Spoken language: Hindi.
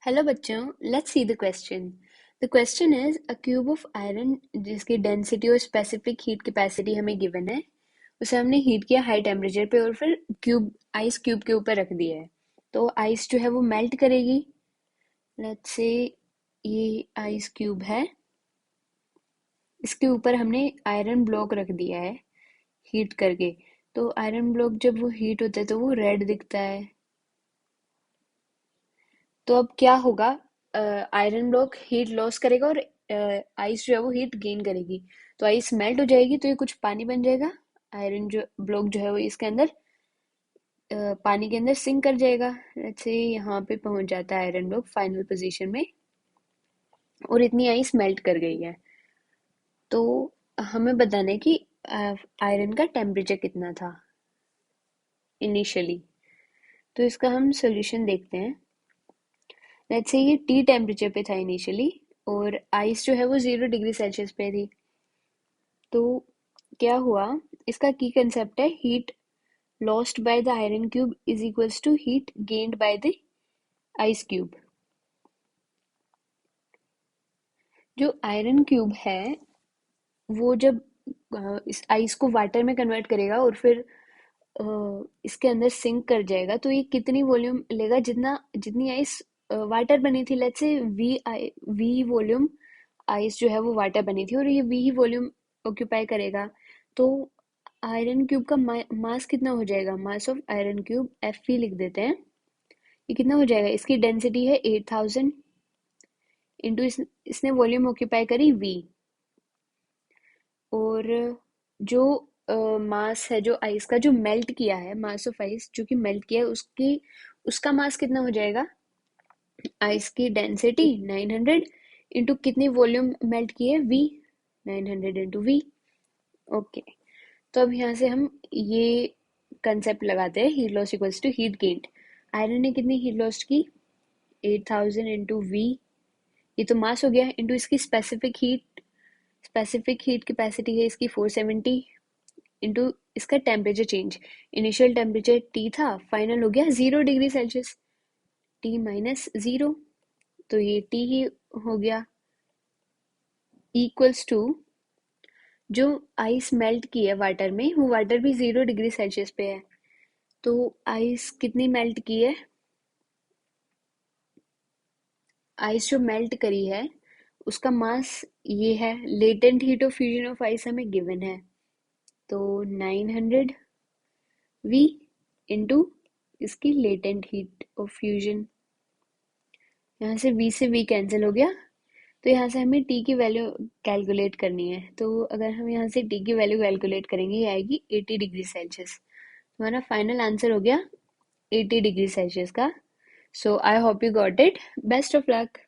हेलो बच्चों, let's see the question. The question is a cube of iron जिसकी डेंसिटी और स्पेसिफिक हीट कैपेसिटी हमें गिवन है। उसे हमने हीट किया हाई टेम्परेचर पे और फिर क्यूब आइस क्यूब के ऊपर रख दिया है। तो आइस जो है वो मेल्ट करेगी। लेट्स से ये आइस क्यूब है, इसके ऊपर हमने आयरन ब्लॉक रख दिया है हीट करके। तो आयरन ब्लॉक जब वो हीट होता है तो वो रेड दिखता है। तो अब क्या होगा, आयरन ब्लॉक हीट लॉस करेगा और आइस जो है वो हीट गेन करेगी। तो आइस मेल्ट हो जाएगी तो ये कुछ पानी बन जाएगा। आयरन जो ब्लॉक जो है वो इसके अंदर पानी के अंदर सिंक कर जाएगा। लेट्स से यहाँ पे पहुंच जाता है आयरन ब्लॉक फाइनल पोजीशन में और इतनी आइस मेल्ट कर गई है। तो हमें बताना है कि आयरन का टेम्परेचर कितना था इनिशियली। तो इसका हम सोल्यूशन देखते हैं। लेट्स से ये टी टेम्परेचर पे था इनिशियली और आइस जो है वो 0 डिग्री सेल्सियस पे थी। तो क्या हुआ, इसका की कंसेप्ट है heat lost by the iron cube is equals to heat gained by the ice cube. जो आयरन क्यूब है वो जब इस आइस को वाटर में कन्वर्ट करेगा और फिर इसके अंदर सिंक कर जाएगा तो ये कितनी वॉल्यूम लेगा, जितना जितनी आइस वाटर बनी थी। Let's say V volume ice जो है वो वाटर बनी थी और ये वी ही वॉल्यूम ऑक्यूपाई करेगा। तो आयरन क्यूब का मास कितना हो जाएगा, mass of iron cube F ही लिख देते हैं। ये कितना हो जाएगा, इसकी डेंसिटी है 8000 इंटू इसने वॉल्यूम ऑक्यूपाई करी वी। और जो मास है, जो आइस का जो मेल्ट किया है, मास ऑफ आइस जो कि मेल्ट किया है उसकी उसका मास कितना हो जाएगा, आइस की डेंसिटी 900 इंटू कितनी वॉल्यूम मेल्ट की है वी, 900 इंटू वी। ओके, तो अब यहाँ से हम ये कंसेप्ट लगाते हैं heat loss equals to heat gained. Iron ने कितनी हीट लॉस की, 8000 इंटू वी, ये तो मास हो गया, इंटू इसकी स्पेसिफिक हीट कैपेसिटी है इसकी 470 इंटू इसका temperature change. Initial temperature T था, फाइनल हो गया 0 degree Celsius, T minus zero. तो ये टी ही हो गया इक्वल्स टू जो आइस मेल्ट की है वाटर में, वो वाटर भी 0 डिग्री सेल्सियस पे है। तो आइस कितनी मेल्ट की है, आइस जो मेल्ट करी है उसका मास ये है। Latent heat of fusion of ice हमें गिवन है, तो 900 वी इंटू इसकी लेटेंट हीट ऑफ फ्यूजन। यहाँ से v कैंसिल हो गया। तो यहाँ से हमें t की वैल्यू कैलकुलेट करनी है। तो अगर हम यहाँ से t की वैल्यू कैलकुलेट करेंगे ये आएगी 80 डिग्री सेल्सियस। हमारा फाइनल आंसर हो गया 80 डिग्री सेल्सियस का। So I hope you got it. Best of luck.